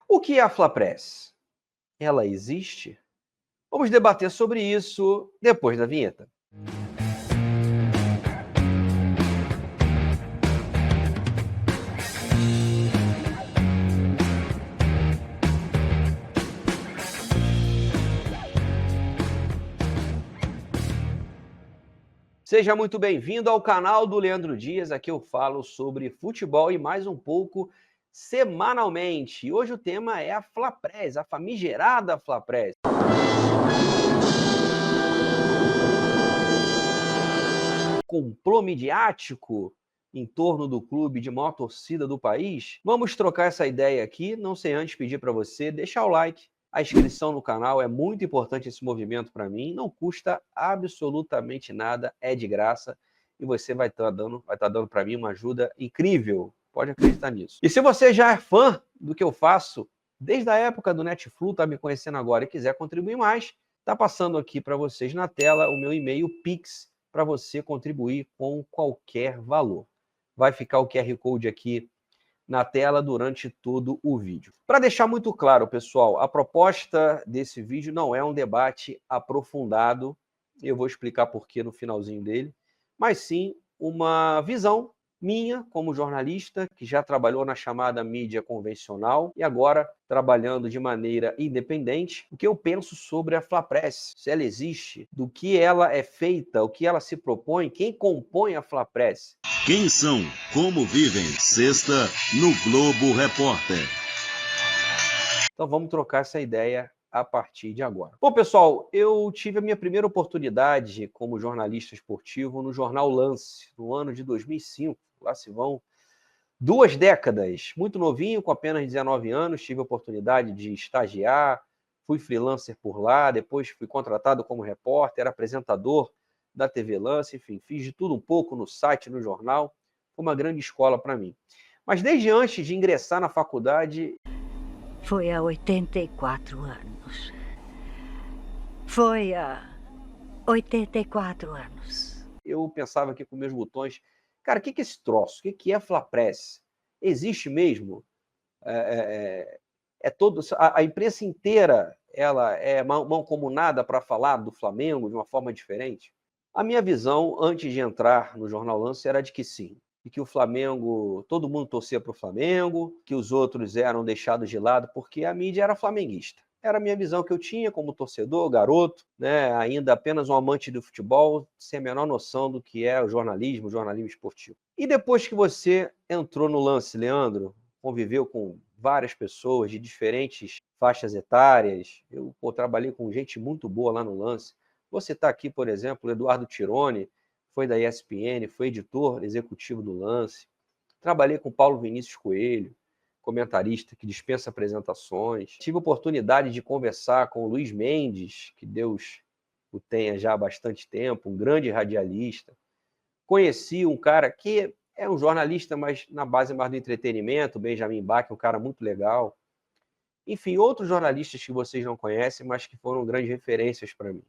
O que é a Flapress? Ela existe? Vamos debater sobre isso depois da vinheta. Seja muito bem-vindo ao canal do Leandro Dias. Aqui eu falo sobre futebol e mais um pouco semanalmente. E hoje o tema é a Flapress, a famigerada Flapress. Complô midiático em torno do clube de maior torcida do país? Vamos trocar essa ideia aqui, não sem antes pedir para você deixar o like. A inscrição no canal é muito importante, esse movimento para mim, não custa absolutamente nada, é de graça e você vai estar dando para mim uma ajuda incrível, pode acreditar nisso. E se você já é fã do que eu faço, desde a época do Netflix, está me conhecendo agora e quiser contribuir mais, está passando aqui para vocês na tela o meu e-mail Pix para você contribuir com qualquer valor. Vai ficar o QR Code aqui na tela durante todo o vídeo. Para deixar muito claro, pessoal, a proposta desse vídeo não é um debate aprofundado, eu vou explicar por quê no finalzinho dele, mas sim uma visão minha como jornalista, que já trabalhou na chamada mídia convencional e agora trabalhando de maneira independente, o que eu penso sobre a Flapress, se ela existe, do que ela é feita, o que ela se propõe, quem compõe a Flapress. Quem são? Como vivem? Sexta no Globo Repórter. Então vamos trocar essa ideia a partir de agora. Bom, pessoal, eu tive a minha primeira oportunidade como jornalista esportivo no jornal Lance, no ano de 2005. Lá se vão 2 décadas. Muito novinho, com apenas 19 anos, tive a oportunidade de estagiar, fui freelancer por lá, depois fui contratado como repórter, apresentador da TV Lance, enfim, fiz de tudo um pouco no site, no jornal. Foi uma grande escola para mim. Mas desde antes de ingressar na faculdade... Foi há 84 anos. Foi há 84 anos. Eu pensava aqui com meus botões, cara, o que é esse troço? O que é a Flapress? Existe mesmo? A imprensa inteira ela é mancomunada para falar do Flamengo de uma forma diferente? A minha visão, antes de entrar no Jornal Lance, era de que sim, e que o Flamengo, todo mundo torcia para o Flamengo, que os outros eram deixados de lado, porque a mídia era flamenguista. Era a minha visão que eu tinha como torcedor, garoto, né, ainda apenas um amante do futebol, sem a menor noção do que é o jornalismo esportivo. E depois que você entrou no Lance, Leandro, conviveu com várias pessoas de diferentes faixas etárias, eu trabalhei com gente muito boa lá no Lance. Vou citar aqui, por exemplo, o Eduardo Tironi, foi da ESPN, foi editor executivo do Lance. Trabalhei com Paulo Vinícius Coelho, comentarista que dispensa apresentações. Tive a oportunidade de conversar com o Luiz Mendes, que Deus o tenha já há bastante tempo, um grande radialista. Conheci um cara que é um jornalista, mas na base mais do entretenimento, Benjamin Bach, um cara muito legal. Enfim, outros jornalistas que vocês não conhecem, mas que foram grandes referências para mim.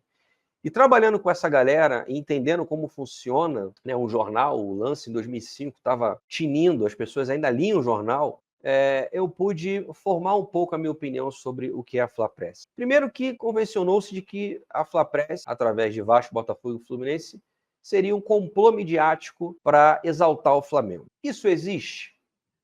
E trabalhando com essa galera e entendendo como funciona, né, um jornal, o Lance em 2005 estava tinindo, as pessoas ainda liam o jornal, eu pude formar um pouco a minha opinião sobre o que é a Flapress. Primeiro que convencionou-se de que a Flapress, através de Vasco, Botafogo e Fluminense, seria um complô midiático para exaltar o Flamengo. Isso existe?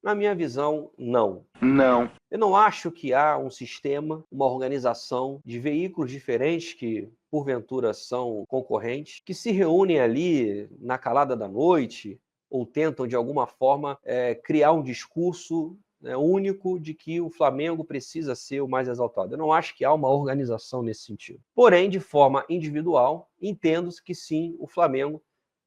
Na minha visão, não. Não. Eu não acho que há um sistema, uma organização de veículos diferentes que, porventura, são concorrentes, que se reúnem ali na calada da noite ou tentam, de alguma forma, criar um discurso, né, único de que o Flamengo precisa ser o mais exaltado. Eu não acho que há uma organização nesse sentido. Porém, de forma individual, entendo-se que sim, o Flamengo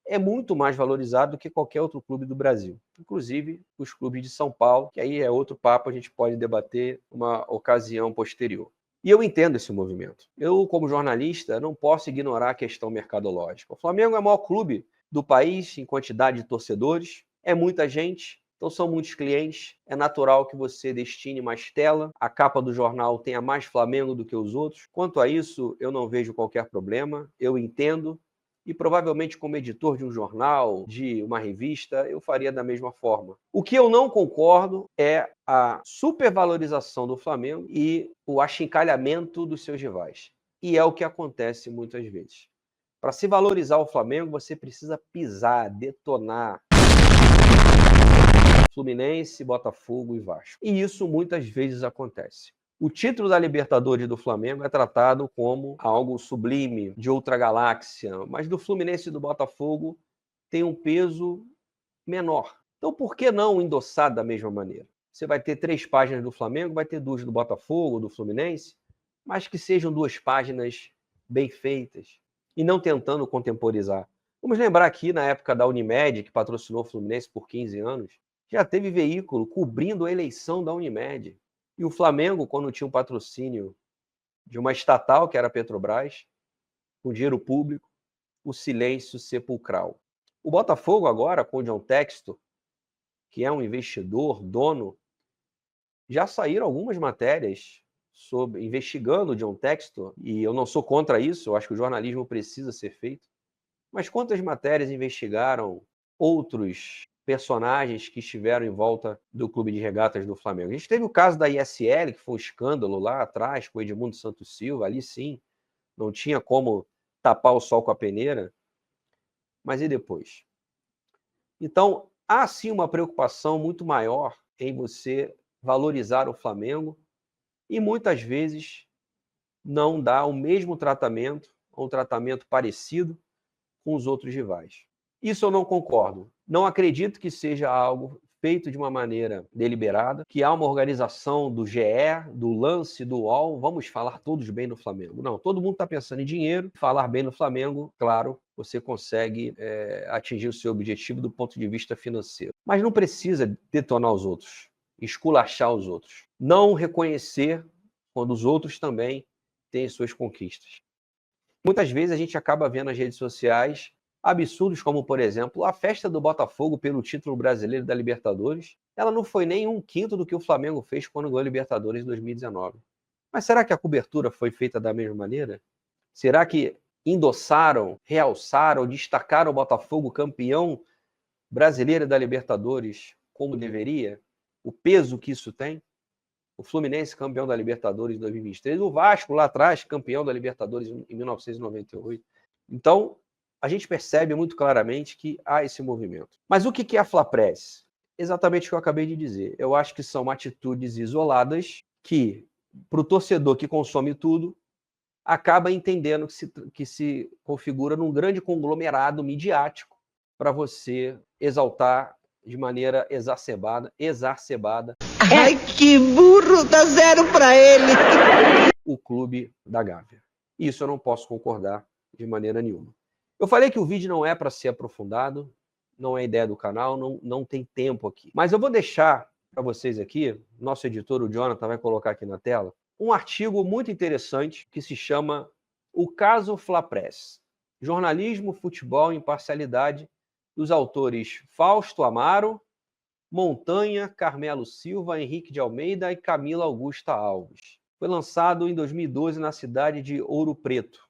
é muito mais valorizado do que qualquer outro clube do Brasil, inclusive os clubes de São Paulo, que aí é outro papo, a gente pode debater uma ocasião posterior. E eu entendo esse movimento. Eu, como jornalista, não posso ignorar a questão mercadológica. O Flamengo é o maior clube do país em quantidade de torcedores, é muita gente, então são muitos clientes, é natural que você destine mais tela, a capa do jornal tenha mais Flamengo do que os outros. Quanto a isso, eu não vejo qualquer problema, eu entendo, e provavelmente como editor de um jornal, de uma revista, eu faria da mesma forma. O que eu não concordo é a supervalorização do Flamengo e o achincalhamento dos seus rivais. E é o que acontece muitas vezes. Para se valorizar o Flamengo, você precisa pisar, detonar Fluminense, Botafogo e Vasco. E isso muitas vezes acontece. O título da Libertadores do Flamengo é tratado como algo sublime, de outra galáxia, mas do Fluminense e do Botafogo tem um peso menor. Então, por que não endossar da mesma maneira? Você vai ter 3 páginas do Flamengo, vai ter 2 do Botafogo, do Fluminense, mas que sejam 2 páginas bem feitas e não tentando contemporizar. Vamos lembrar aqui, na época da Unimed, que patrocinou o Fluminense por 15 anos, já teve veículo cobrindo a eleição da Unimed. E o Flamengo, quando tinha um patrocínio de uma estatal, que era a Petrobras, com dinheiro público, o silêncio sepulcral. O Botafogo agora, com o John Textor, que é um investidor, dono, já saíram algumas matérias investigando o John Textor, e eu não sou contra isso, eu acho que o jornalismo precisa ser feito. Mas quantas matérias investigaram outros personagens que estiveram em volta do Clube de Regatas do Flamengo? A gente teve o caso da ISL, que foi um escândalo lá atrás, com o Edmundo Santos Silva, ali sim, não tinha como tapar o sol com a peneira. Mas e depois? Então, há sim uma preocupação muito maior em você valorizar o Flamengo e muitas vezes não dar o mesmo tratamento, ou um tratamento parecido com os outros rivais. Isso eu não concordo. Não acredito que seja algo feito de uma maneira deliberada, que há uma organização do GE, do Lance, do UOL, vamos falar todos bem do Flamengo. Não, todo mundo está pensando em dinheiro, falar bem no Flamengo, claro, você consegue atingir o seu objetivo do ponto de vista financeiro. Mas não precisa detonar os outros, esculachar os outros. Não reconhecer quando os outros também têm suas conquistas. Muitas vezes a gente acaba vendo nas redes sociais absurdos como, por exemplo, a festa do Botafogo pelo título brasileiro da Libertadores. Ela não foi nem 1/5 do que o Flamengo fez quando ganhou a Libertadores em 2019. Mas será que a cobertura foi feita da mesma maneira? Será que endossaram, realçaram, destacaram o Botafogo campeão brasileiro da Libertadores como deveria? O peso que isso tem? O Fluminense campeão da Libertadores em 2023, o Vasco lá atrás campeão da Libertadores em 1998. Então, a gente percebe muito claramente que há esse movimento. Mas o que é a Flapress? Exatamente o que eu acabei de dizer. Eu acho que são atitudes isoladas que, para o torcedor que consome tudo, acaba entendendo que se configura num grande conglomerado midiático para você exaltar de maneira exacerbada. Ai, que burro! Dá 0 para ele! O Clube da Gávea. Isso eu não posso concordar de maneira nenhuma. Eu falei que o vídeo não é para ser aprofundado, não é ideia do canal, não tem tempo aqui. Mas eu vou deixar para vocês aqui, nosso editor, o Jonathan, vai colocar aqui na tela, um artigo muito interessante que se chama O Caso Flapress, Jornalismo, Futebol e Imparcialidade, dos autores Fausto Amaro, Montanha, Carmelo Silva, Henrique de Almeida e Camila Augusta Alves. Foi lançado em 2012 na cidade de Ouro Preto.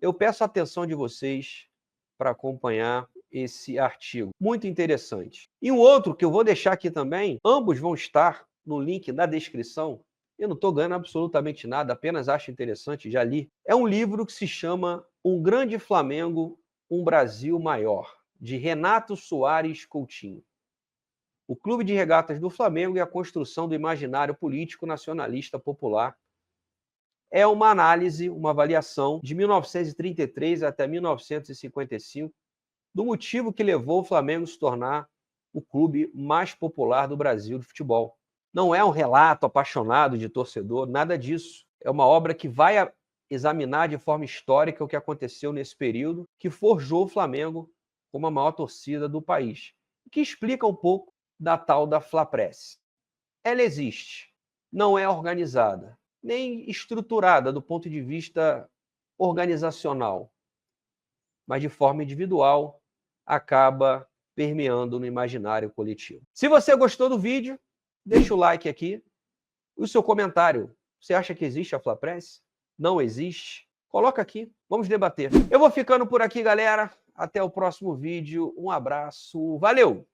Eu peço a atenção de vocês para acompanhar esse artigo. Muito interessante. E um outro que eu vou deixar aqui também, ambos vão estar no link na descrição. Eu não estou ganhando absolutamente nada, apenas acho interessante, já li. É um livro que se chama Um Grande Flamengo, um Brasil Maior, de Renato Soares Coutinho. O Clube de Regatas do Flamengo e a construção do imaginário político nacionalista popular. É uma análise, uma avaliação de 1933 até 1955 do motivo que levou o Flamengo a se tornar o clube mais popular do Brasil de futebol. Não é um relato apaixonado de torcedor, nada disso. É uma obra que vai examinar de forma histórica o que aconteceu nesse período, que forjou o Flamengo como a maior torcida do país, e que explica um pouco da tal da Flapress. Ela existe, não é organizada, nem estruturada do ponto de vista organizacional, mas de forma individual acaba permeando no imaginário coletivo. Se você gostou do vídeo, deixa o like aqui, o seu comentário. Você acha que existe a Flapress? Não existe? Coloca aqui, vamos debater. Eu vou ficando por aqui, galera. Até o próximo vídeo. Um abraço. Valeu!